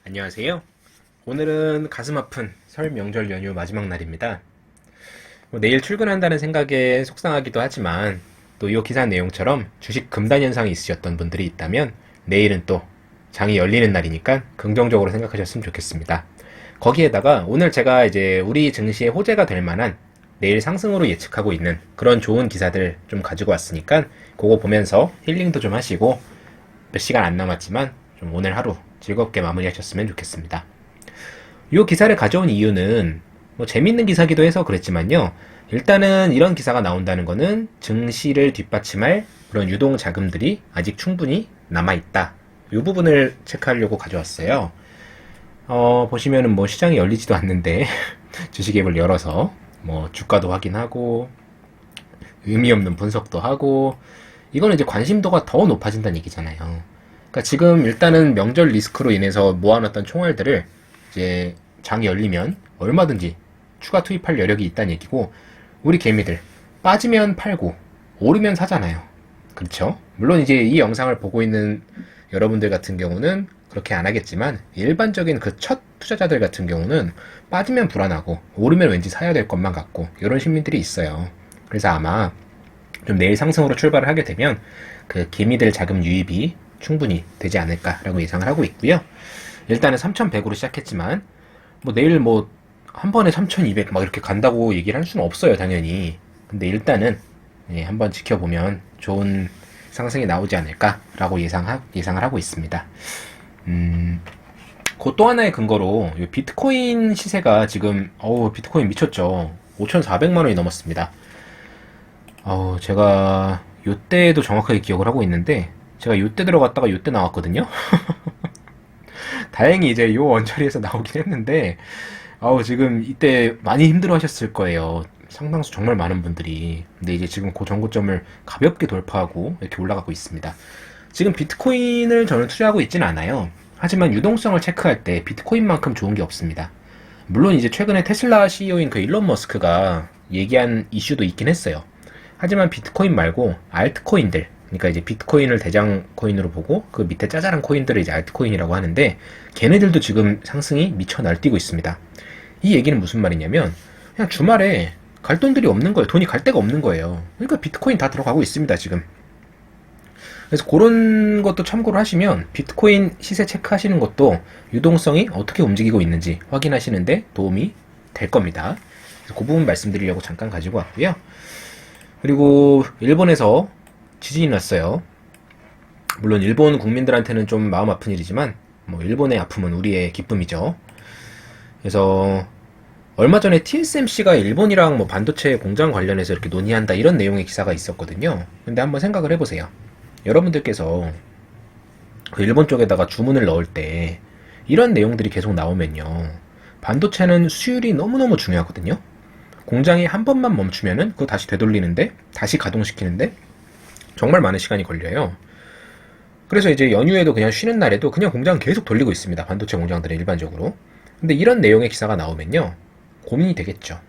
안녕하세요. 오늘은 가슴 아픈 설 명절 연휴 마지막 날입니다. 내일 출근한다는 생각에 속상하기도 하지만 또 이 기사 내용처럼 주식 금단 현상이 있으셨던 분들이 있다면 내일은 또 장이 열리는 날이니까 긍정적으로 생각하셨으면 좋겠습니다. 거기에다가 오늘 제가 이제 우리 증시의 호재가 될 만한 내일 상승으로 예측하고 있는 그런 좋은 기사들 좀 가지고 왔으니까 그거 보면서 힐링도 좀 하시고 몇 시간 안 남았지만 좀 오늘 하루 즐겁게 마무리하셨으면 좋겠습니다. 이 기사를 가져온 이유는 뭐 재밌는 기사기도 해서 그랬지만요. 일단은 이런 기사가 나온다는 거는 증시를 뒷받침할 그런 유동 자금들이 아직 충분히 남아있다. 이 부분을 체크하려고 가져왔어요. 보시면은 뭐 시장이 열리지도 않는데 주식 앱을 열어서 뭐 주가도 확인하고 의미 없는 분석도 하고 이거는 이제 관심도가 더 높아진다는 얘기잖아요. 그러니까 지금 일단은 명절 리스크로 인해서 모아놨던 총알들을 이제 장이 열리면 얼마든지 추가 투입할 여력이 있다는 얘기고, 우리 개미들 빠지면 팔고 오르면 사잖아요. 그렇죠? 물론 이제 이 영상을 보고 있는 여러분들 같은 경우는 그렇게 안 하겠지만 일반적인 그 첫 투자자들 같은 경우는 빠지면 불안하고 오르면 왠지 사야 될 것만 같고 이런 심리들이 있어요. 그래서 아마 좀 내일 상승으로 출발을 하게 되면 그 개미들 자금 유입이 충분히 되지 않을까라고 예상을 하고 있고요. 일단은 3,100으로 시작했지만 뭐 내일 뭐 한 번에 3,200 막 이렇게 간다고 얘기를 할 수는 없어요, 당연히. 근데 일단은 한번 지켜보면 좋은 상승이 나오지 않을까라고 예상을 하고 있습니다. 그 또 하나의 근거로 비트코인 시세가 지금 비트코인 미쳤죠. 5,400만 원이 넘었습니다. 제가 요때도 정확하게 기억을 하고 있는데 제가 요때 들어갔다가 요때 나왔거든요. 다행히 이제 요 원자리에서 나오긴 했는데 지금 이때 많이 힘들어 하셨을 거예요. 상당수 정말 많은 분들이. 근데 이제 지금 그 전고점을 가볍게 돌파하고 이렇게 올라가고 있습니다. 지금 비트코인을 저는 투자하고 있지는 않아요. 하지만 유동성을 체크할 때 비트코인만큼 좋은 게 없습니다. 물론 이제 최근에 테슬라 CEO인 그 일론 머스크가 얘기한 이슈도 있긴 했어요. 하지만 비트코인 말고 알트코인들, 그러니까 이제 비트코인을 대장 코인으로 보고 그 밑에 짜잘한 코인들을 이제 알트코인이라고 하는데 걔네들도 지금 상승이 미쳐 날뛰고 있습니다. 이 얘기는 무슨 말이냐면 그냥 주말에 갈 돈들이 없는 거예요. 돈이 갈 데가 없는 거예요. 그러니까 비트코인 다 들어가고 있습니다, 지금. 그래서 그런 것도 참고를 하시면 비트코인 시세 체크하시는 것도 유동성이 어떻게 움직이고 있는지 확인하시는데 도움이 될 겁니다. 그래서 그 부분 말씀드리려고 잠깐 가지고 왔고요. 그리고 일본에서 지진이 났어요. 물론 일본 국민들한테는 좀 마음 아픈 일이지만 뭐 일본의 아픔은 우리의 기쁨이죠. 그래서 얼마 전에 TSMC가 일본이랑 뭐 반도체 공장 관련해서 이렇게 논의한다 이런 내용의 기사가 있었거든요. 근데 한번 생각을 해보세요. 여러분들께서 그 일본 쪽에다가 주문을 넣을 때 이런 내용들이 계속 나오면요. 반도체는 수율이 너무너무 중요하거든요. 공장이 한 번만 멈추면은 그거 다시 되돌리는데 다시 가동시키는데 정말 많은 시간이 걸려요. 그래서 이제 연휴에도 그냥 쉬는 날에도 그냥 공장 계속 돌리고 있습니다. 반도체 공장들은 일반적으로. 근데 이런 내용의 기사가 나오면요. 고민이 되겠죠.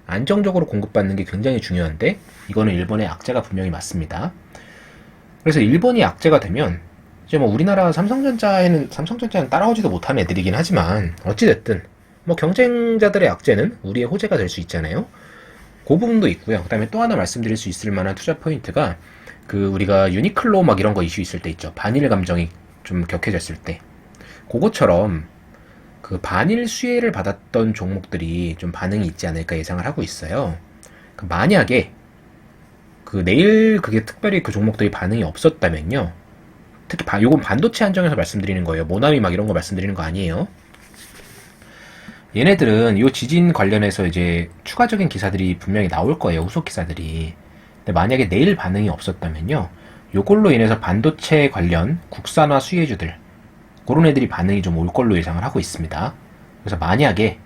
안정적으로 공급받는 게 굉장히 중요한데 이거는 일본의 악재가 분명히 맞습니다. 그래서 일본이 악재가 되면 이제 뭐 우리나라 삼성전자는 따라오지도 못한 애들이긴 하지만 어찌됐든 뭐 경쟁자들의 악재는 우리의 호재가 될 수 있잖아요. 그 부분도 있고요. 그 다음에 또 하나 말씀드릴 수 있을 만한 투자 포인트가 그 우리가 유니클로 막 이런 거 이슈 있을 때 있죠. 반일 감정이 좀 격해졌을 때. 그것처럼 그 반일 수혜를 받았던 종목들이 좀 반응이 있지 않을까 예상을 하고 있어요. 그 만약에 그 내일 그게 특별히 그 종목들이 반응이 없었다면요. 특히 요건 반도체 한정해서 말씀드리는 거예요. 모나미 막 이런 거 말씀드리는 거 아니에요. 얘네들은 요 지진 관련해서 이제 추가적인 기사들이 분명히 나올 거예요. 후속 기사들이. 근데 만약에 내일 반응이 없었다면요. 요걸로 인해서 반도체 관련 국산화 수혜주들 그런 애들이 반응이 좀 올 걸로 예상을 하고 있습니다. 그래서 만약에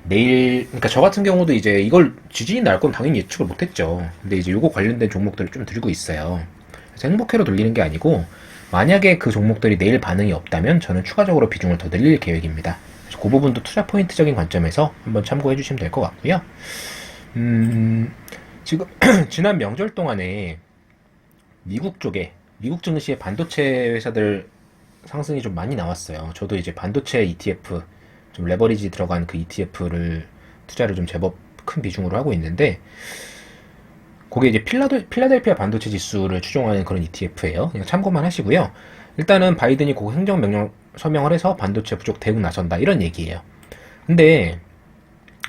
내일, 그러니까 저 같은 경우도 이제 이걸 지진이 날 건 당연히 예측을 못했죠. 근데 이제 요거 관련된 종목들을 좀 들고 있어요. 그래서 행복회로 돌리는 게 아니고 만약에 그 종목들이 내일 반응이 없다면 저는 추가적으로 비중을 더 늘릴 계획입니다. 그 부분도 투자 포인트적인 관점에서 한번 참고해 주시면 될 것 같고요. 지금 지난 명절 동안에 미국 증시의 반도체 회사들 상승이 좀 많이 나왔어요. 저도 이제 반도체 ETF, 좀 레버리지 들어간 그 ETF를 투자를 좀 제법 큰 비중으로 하고 있는데, 그게 이제 필라델피아 반도체 지수를 추종하는 그런 ETF예요. 그냥 참고만 하시고요. 일단은 바이든이 그 행정명령 서명을 해서 반도체 부족 대응 나선다 이런 얘기예요. 근데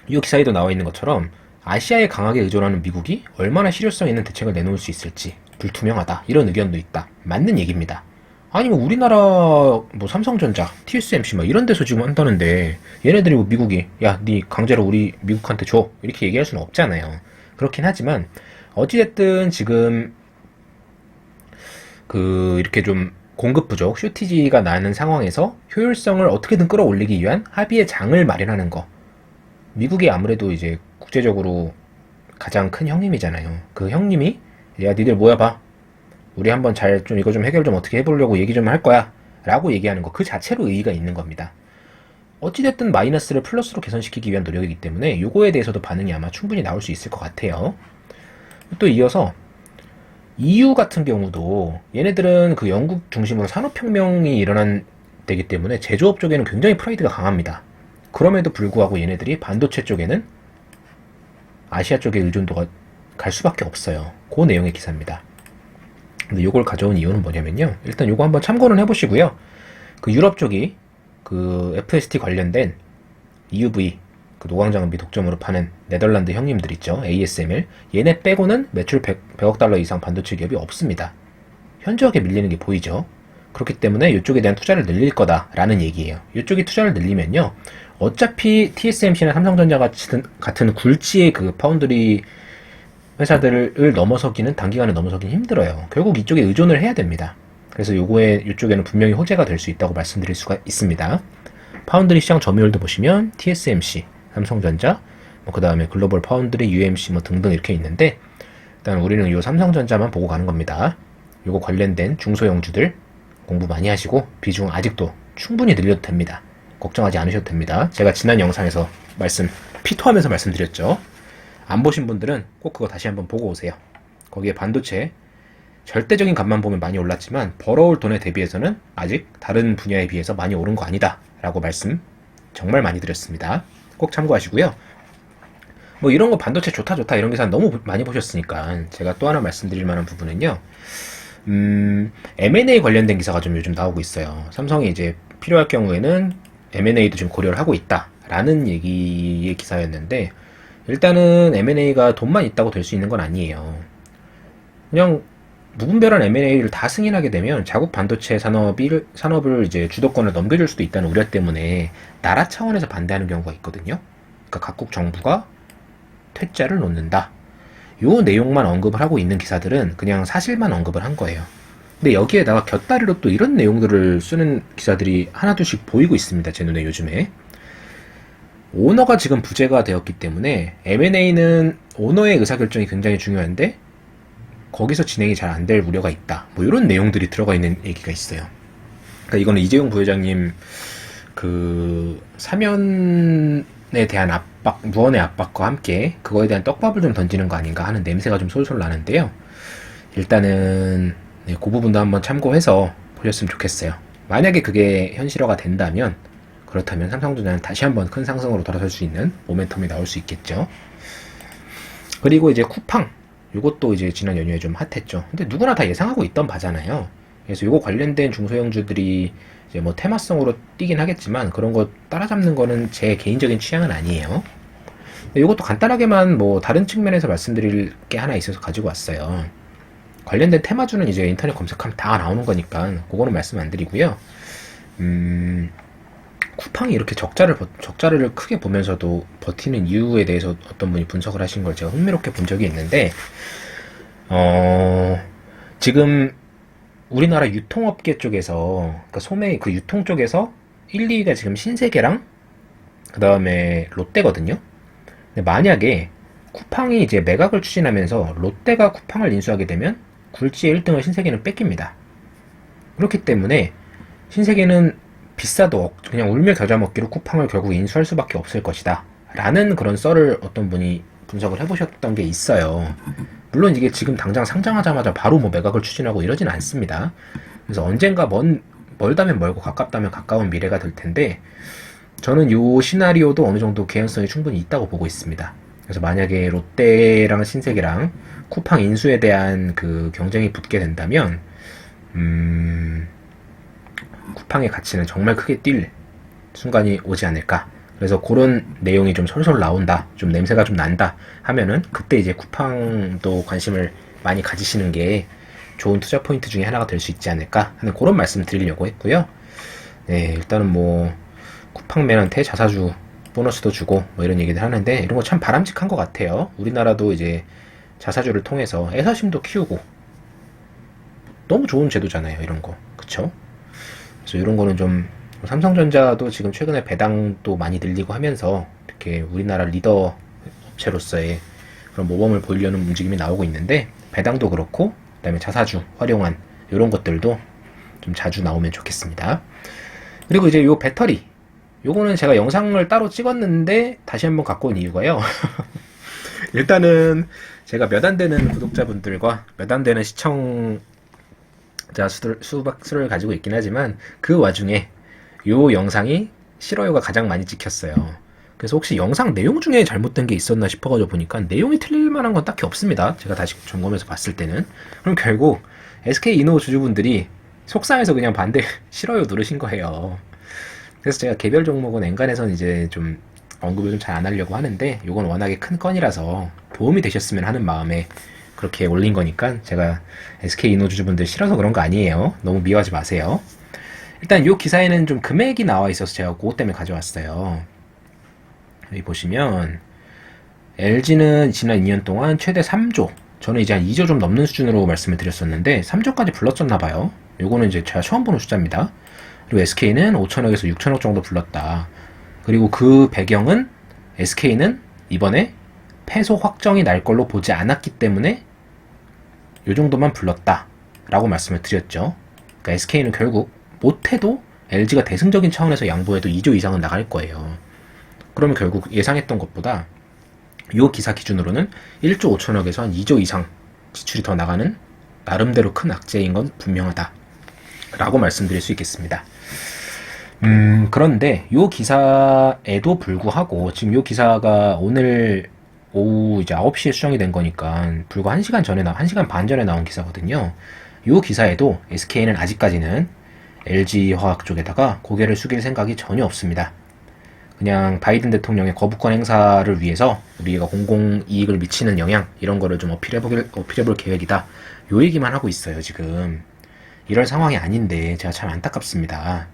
이 기사에도 나와 있는 것처럼 아시아에 강하게 의존하는 미국이 얼마나 실효성 있는 대책을 내놓을 수 있을지 불투명하다 이런 의견도 있다. 맞는 얘기입니다. 아니 뭐 우리나라 뭐 삼성전자, TSMC 막 이런 데서 지금 한다는데 얘네들이 뭐 미국이 야 니 강제로 우리 미국한테 줘 이렇게 얘기할 수는 없잖아요. 그렇긴 하지만 어찌됐든 지금 그 이렇게 좀 공급 부족, 쇼티지가 나는 상황에서 효율성을 어떻게든 끌어올리기 위한 합의의 장을 마련하는 거. 미국이 아무래도 이제 국제적으로 가장 큰 형님이잖아요. 그 형님이 야 니들 모여봐. 우리 한번 잘 좀 이거 좀 해결 좀 어떻게 해보려고 얘기 좀 할 거야. 라고 얘기하는 거. 그 자체로 의의가 있는 겁니다. 어찌됐든 마이너스를 플러스로 개선시키기 위한 노력이기 때문에 요거에 대해서도 반응이 아마 충분히 나올 수 있을 것 같아요. 또 이어서 EU 같은 경우도 얘네들은 그 영국 중심으로 산업혁명이 일어난 데기 때문에 제조업 쪽에는 굉장히 프라이드가 강합니다. 그럼에도 불구하고 얘네들이 반도체 쪽에는 아시아 쪽의 의존도가 갈 수밖에 없어요. 그 내용의 기사입니다. 근데 요걸 가져온 이유는 뭐냐면요. 일단 요거 한번 참고는 해보시고요. 그 유럽 쪽이 그 FST 관련된 EUV 그 노광장비 독점으로 파는 네덜란드 형님들 있죠. ASML. 얘네 빼고는 매출 100억 달러 이상 반도체 기업이 없습니다. 현저하게 밀리는 게 보이죠. 그렇기 때문에 이쪽에 대한 투자를 늘릴 거다라는 얘기예요. 이쪽이 투자를 늘리면요. 어차피 TSMC나 삼성전자 같은 굴지의 그 파운드리 회사들을 넘어서기는 단기간에 넘어서기는 힘들어요. 결국 이쪽에 의존을 해야 됩니다. 그래서 이쪽에는 분명히 호재가 될 수 있다고 말씀드릴 수가 있습니다. 파운드리 시장 점유율도 보시면 TSMC, 삼성전자, 뭐 그 다음에 글로벌 파운드리, UMC 뭐 등등 이렇게 있는데 일단 우리는 이 삼성전자만 보고 가는 겁니다. 요거 관련된 중소형주들 공부 많이 하시고 비중 아직도 충분히 늘려도 됩니다. 걱정하지 않으셔도 됩니다. 제가 지난 영상에서 피토하면서 말씀드렸죠. 안 보신 분들은 꼭 그거 다시 한번 보고 오세요. 거기에 반도체 절대적인 값만 보면 많이 올랐지만 벌어올 돈에 대비해서는 아직 다른 분야에 비해서 많이 오른 거 아니다 라고 말씀 정말 많이 드렸습니다. 꼭 참고하시고요. 뭐 이런 거 반도체 좋다 이런 기사 너무 많이 보셨으니까 제가 또 하나 말씀드릴 만한 부분은요. M&A 관련된 기사가 좀 요즘 나오고 있어요. 삼성이 이제 필요할 경우에는 M&A도 좀 고려를 하고 있다 라는 얘기의 기사였는데 일단은 M&A가 돈만 있다고 될 수 있는 건 아니에요. 그냥 무분별한 M&A를 다 승인하게 되면 자국 반도체 산업을 이제 주도권을 넘겨줄 수도 있다는 우려 때문에 나라 차원에서 반대하는 경우가 있거든요. 그러니까 각국 정부가 퇴짜를 놓는다. 요 내용만 언급을 하고 있는 기사들은 그냥 사실만 언급을 한 거예요. 근데 여기에다가 곁다리로 또 이런 내용들을 쓰는 기사들이 하나둘씩 보이고 있습니다. 제 눈에 요즘에. 오너가 지금 부재가 되었기 때문에 M&A는 오너의 의사결정이 굉장히 중요한데 거기서 진행이 잘 안 될 우려가 있다. 뭐 이런 내용들이 들어가 있는 얘기가 있어요. 그러니까 이거는 이재용 부회장님 그 사면에 대한 압박, 무언의 압박과 함께 그거에 대한 떡밥을 좀 던지는 거 아닌가 하는 냄새가 좀 솔솔 나는데요. 일단은 네, 그 부분도 한번 참고해서 보셨으면 좋겠어요. 만약에 그게 현실화가 된다면 그렇다면 삼성전자는 다시 한번 큰 상승으로 돌아설 수 있는 모멘텀이 나올 수 있겠죠. 그리고 이제 쿠팡 이것도 이제 지난 연휴에 좀 핫했죠. 근데 누구나 다 예상하고 있던 바잖아요. 그래서 이거 관련된 중소형주들이 이제 뭐 테마성으로 뛰긴 하겠지만 그런 거 따라잡는 거는 제 개인적인 취향은 아니에요. 이것도 간단하게만 뭐 다른 측면에서 말씀드릴 게 하나 있어서 가지고 왔어요. 관련된 테마주는 이제 인터넷 검색하면 다 나오는 거니까 그거는 말씀 안 드리고요. 쿠팡이 이렇게 적자를 크게 보면서도 버티는 이유에 대해서 어떤 분이 분석을 하신 걸 제가 흥미롭게 본 적이 있는데, 지금 우리나라 유통업계 쪽에서, 그러니까 소매 그 유통 쪽에서 1, 2위가 지금 신세계랑 그 다음에 롯데거든요. 근데 만약에 쿠팡이 이제 매각을 추진하면서 롯데가 쿠팡을 인수하게 되면 굴지의 1등을 신세계는 뺏깁니다. 그렇기 때문에 신세계는 비싸도 그냥 울며 겨자 먹기로 쿠팡을 결국 인수할 수밖에 없을 것이다 라는 그런 썰을 어떤 분이 분석을 해보셨던 게 있어요. 물론 이게 지금 당장 상장하자마자 바로 뭐 매각을 추진하고 이러진 않습니다. 그래서 언젠가 먼 멀다면 멀고 가깝다면 가까운 미래가 될 텐데 저는 요 시나리오도 어느 정도 개연성이 충분히 있다고 보고 있습니다. 그래서 만약에 롯데랑 신세계랑 쿠팡 인수에 대한 그 경쟁이 붙게 된다면 쿠팡의 가치는 정말 크게 뛸 순간이 오지 않을까. 그래서 그런 내용이 좀 솔솔 나온다, 좀 냄새가 좀 난다 하면은 그때 이제 쿠팡도 관심을 많이 가지시는 게 좋은 투자 포인트 중에 하나가 될 수 있지 않을까 하는 그런 말씀 드리려고 했고요. 네, 일단은 뭐 쿠팡맨한테 자사주 보너스도 주고 뭐 이런 얘기들 하는데 이런 거 참 바람직한 것 같아요. 우리나라도 이제 자사주를 통해서 애사심도 키우고 너무 좋은 제도잖아요, 이런 거. 그쵸? 그래서 이런 거는 좀 삼성전자도 지금 최근에 배당도 많이 늘리고 하면서 이렇게 우리나라 리더 업체로서의 그런 모범을 보이려는 움직임이 나오고 있는데 배당도 그렇고 그다음에 자사주 활용한 이런 것들도 좀 자주 나오면 좋겠습니다. 그리고 이제 요 배터리 요거는 제가 영상을 따로 찍었는데 다시 한번 갖고 온 이유가요. 일단은 제가 몇 안 되는 구독자분들과 몇 안 되는 시청자 수를 가지고 있긴 하지만 그 와중에 요 영상이 싫어요가 가장 많이 찍혔어요. 그래서 혹시 영상 내용 중에 잘못된 게 있었나 싶어가지고 보니까 내용이 틀릴 만한 건 딱히 없습니다. 제가 다시 점검해서 봤을 때는. 그럼 결국 SK이노 주주분들이 속상해서 그냥 반대 싫어요 누르신 거예요. 그래서 제가 개별 종목은 엔간해서는 이제 좀 언급을 좀 잘 안 하려고 하는데 요건 워낙에 큰 건이라서 도움이 되셨으면 하는 마음에 그렇게 올린 거니까 제가 SK이노 주주분들 싫어서 그런 거 아니에요. 너무 미워하지 마세요. 일단 요 기사에는 좀 금액이 나와 있어서 제가 그것 때문에 가져왔어요. 여기 보시면 LG는 지난 2년 동안 최대 3조, 저는 이제 한 2조 좀 넘는 수준으로 말씀을 드렸었는데 3조까지 불렀었나봐요. 요거는 이제 제가 처음 보는 숫자입니다. 그리고 SK는 5천억에서 6천억 정도 불렀다. 그리고 그 배경은 SK는 이번에 패소 확정이 날 걸로 보지 않았기 때문에 요 정도만 불렀다 라고 말씀을 드렸죠. 그러니까 SK는 결국 못해도 LG가 대승적인 차원에서 양보해도 2조 이상은 나갈 거예요. 그러면 결국 예상했던 것보다 요 기사 기준으로는 1조 5천억에서 한 2조 이상 지출이 더 나가는 나름대로 큰 악재인 건 분명하다 라고 말씀드릴 수 있겠습니다. 그런데 요 기사에도 불구하고 지금 요 기사가 오늘 오후 이제 9시에 수정이 된 거니까 불과 1시간 전에 1시간 반 전에 나온 기사거든요. 요 기사에도 SK는 아직까지는 LG화학 쪽에다가 고개를 숙일 생각이 전혀 없습니다. 그냥 바이든 대통령의 거부권 행사를 위해서 우리가 공공이익을 미치는 영향 이런 거를 좀 어필해볼 계획이다. 요 얘기만 하고 있어요, 지금. 이럴 상황이 아닌데 제가 참 안타깝습니다.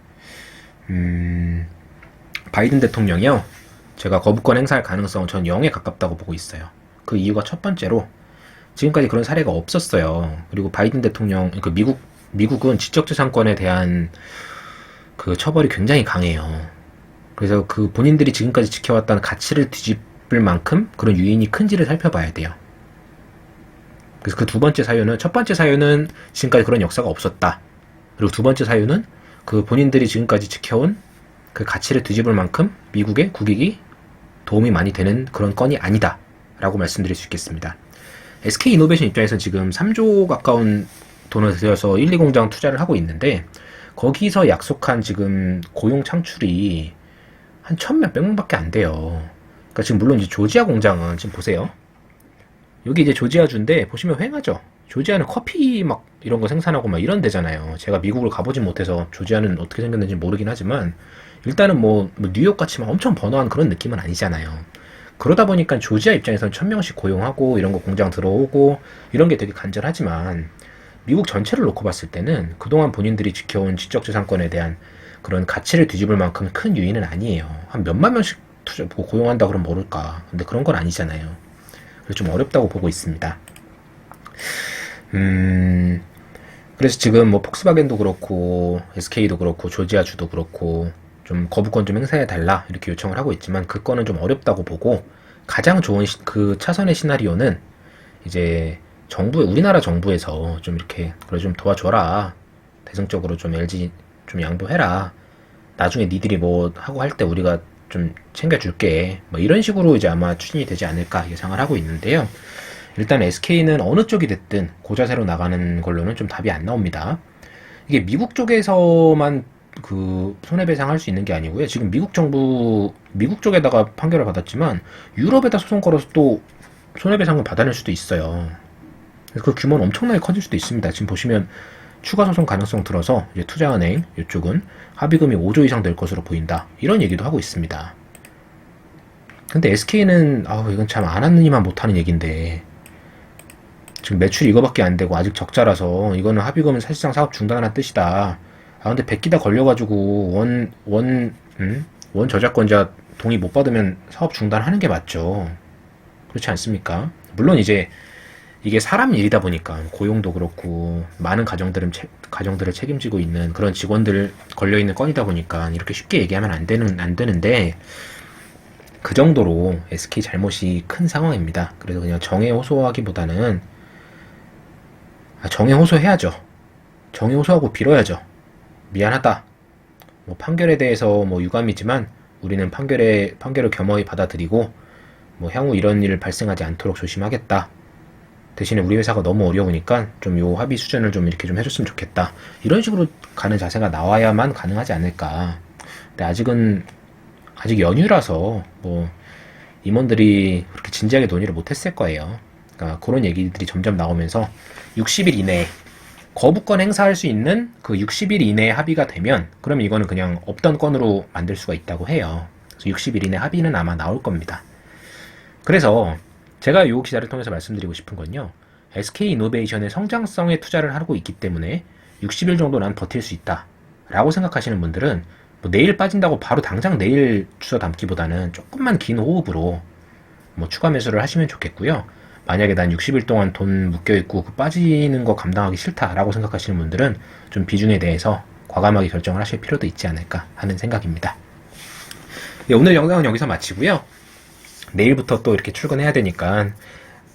바이든 대통령이요. 제가 거부권 행사할 가능성은 전 0에 가깝다고 보고 있어요. 그 이유가 첫 번째로 지금까지 그런 사례가 없었어요. 그리고 바이든 대통령, 그 미국은 지적재산권에 대한 그 처벌이 굉장히 강해요. 그래서 그 본인들이 지금까지 지켜왔던 가치를 뒤집을 만큼 그런 유인이 큰지를 살펴봐야 돼요. 그래서 그 두 번째 사유는, 첫 번째 사유는 지금까지 그런 역사가 없었다. 그리고 두 번째 사유는 그 본인들이 지금까지 지켜온 그 가치를 뒤집을 만큼 미국의 국익이 도움이 많이 되는 그런 건이 아니다 라고 말씀드릴 수 있겠습니다. SK이노베이션 입장에서 지금 3조 가까운 돈을 들여서 1, 2공장 투자를 하고 있는데 거기서 약속한 지금 고용 창출이 한 1000몇백 명밖에 안 돼요. 그러니까 지금 물론 이제 조지아 공장은 지금 보세요. 여기 이제 조지아주인데 보시면 휑하죠. 조지아는 커피 막 이런 거 생산하고 막 이런 데잖아요. 제가 미국을 가보진 못해서 조지아는 어떻게 생겼는지 모르긴 하지만 일단은 뭐 뉴욕 같이 막 엄청 번화한 그런 느낌은 아니잖아요. 그러다 보니까 조지아 입장에서는 1000명씩 고용하고 이런 거 공장 들어오고 이런 게 되게 간절하지만 미국 전체를 놓고 봤을 때는 그동안 본인들이 지켜온 지적재산권에 대한 그런 가치를 뒤집을 만큼 큰 유인은 아니에요. 한 몇만 명씩 고용한다 그러면 모를까. 근데 그런 건 아니잖아요. 그래서 좀 어렵다고 보고 있습니다. 그래서 지금 뭐 폭스바겐도 그렇고 SK도 그렇고 조지아주도 그렇고 좀 거부권 좀 행사해달라 이렇게 요청을 하고 있지만 그 건은 좀 어렵다고 보고 가장 좋은 그 차선의 시나리오는 이제 우리나라 정부에서 좀 이렇게 그래 좀 도와줘라. 대승적으로 좀 LG 좀 양보해라. 나중에 니들이 뭐 하고 할 때 우리가 좀 챙겨줄게. 뭐 이런 식으로 이제 아마 추진이 되지 않을까 예상을 하고 있는데요. 일단 SK는 어느 쪽이 됐든 고자세로 나가는 걸로는 좀 답이 안 나옵니다. 이게 미국 쪽에서만 그 손해배상 할 수 있는 게 아니고요. 지금 미국 쪽에다가 판결을 받았지만 유럽에다 소송 걸어서 또 손해배상을 받아낼 수도 있어요. 그래서 그 규모는 엄청나게 커질 수도 있습니다. 지금 보시면 추가 소송 가능성 들어서 이제 투자은행 이쪽은 합의금이 5조 이상 될 것으로 보인다. 이런 얘기도 하고 있습니다. 근데 SK는 이건 참 안 하는 이만 못하는 얘기인데 지금 매출이 이거밖에 안 되고 아직 적자라서 이거는 합의금은 사실상 사업 중단한 뜻이다. 근데 베끼다 걸려가지고 원 저작권자 동의 못 받으면 사업 중단하는 게 맞죠. 그렇지 않습니까? 물론 이제 이게 사람 일이다 보니까 고용도 그렇고 많은 가정들을 책임지고 있는 그런 직원들 걸려 있는 건이다 보니까 이렇게 쉽게 얘기하면 안 되는데 그 정도로 SK 잘못이 큰 상황입니다. 그래서 그냥 정해 호소하기보다는 정해 호소해야죠. 정해 호소하고 빌어야죠. 미안하다. 뭐 판결에 대해서 뭐 유감이지만 우리는 판결을 겸허히 받아들이고 뭐 향후 이런 일 발생하지 않도록 조심하겠다. 대신에 우리 회사가 너무 어려우니까 좀 요 합의 수준을 좀 이렇게 좀 해줬으면 좋겠다. 이런 식으로 가는 자세가 나와야만 가능하지 않을까. 근데 아직 연휴라서 뭐 임원들이 그렇게 진지하게 논의를 못했을 거예요. 그러니까 그런 얘기들이 점점 나오면서 60일 이내에 거부권 행사할 수 있는 그 60일 이내에 합의가 되면 그러면 이거는 그냥 없던 건으로 만들 수가 있다고 해요. 그래서 60일 이내 합의는 아마 나올 겁니다. 그래서 제가 요 기사를 통해서 말씀드리고 싶은 건요. SK이노베이션의 성장성에 투자를 하고 있기 때문에 60일 정도 난 버틸 수 있다 라고 생각하시는 분들은 뭐 내일 빠진다고 바로 당장 내일 주워 담기보다는 조금만 긴 호흡으로 뭐 추가 매수를 하시면 좋겠고요. 만약에 난 60일 동안 돈 묶여있고 그 빠지는 거 감당하기 싫다라고 생각하시는 분들은 좀 비중에 대해서 과감하게 결정을 하실 필요도 있지 않을까 하는 생각입니다. 네, 오늘 영상은 여기서 마치고요. 내일부터 또 이렇게 출근해야 되니까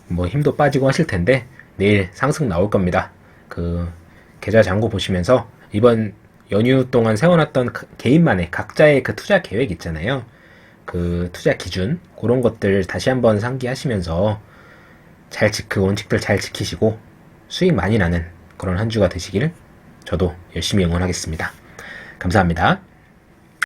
뭐 힘도 빠지고 하실 텐데 내일 상승 나올 겁니다. 그 계좌 잔고 보시면서 이번 연휴 동안 세워놨던 개인만의 각자의 그 투자 계획 있잖아요. 그 투자 기준 그런 것들 다시 한번 상기하시면서 그 원칙들 잘 지키시고 수익 많이 나는 그런 한 주가 되시길 저도 열심히 응원하겠습니다. 감사합니다.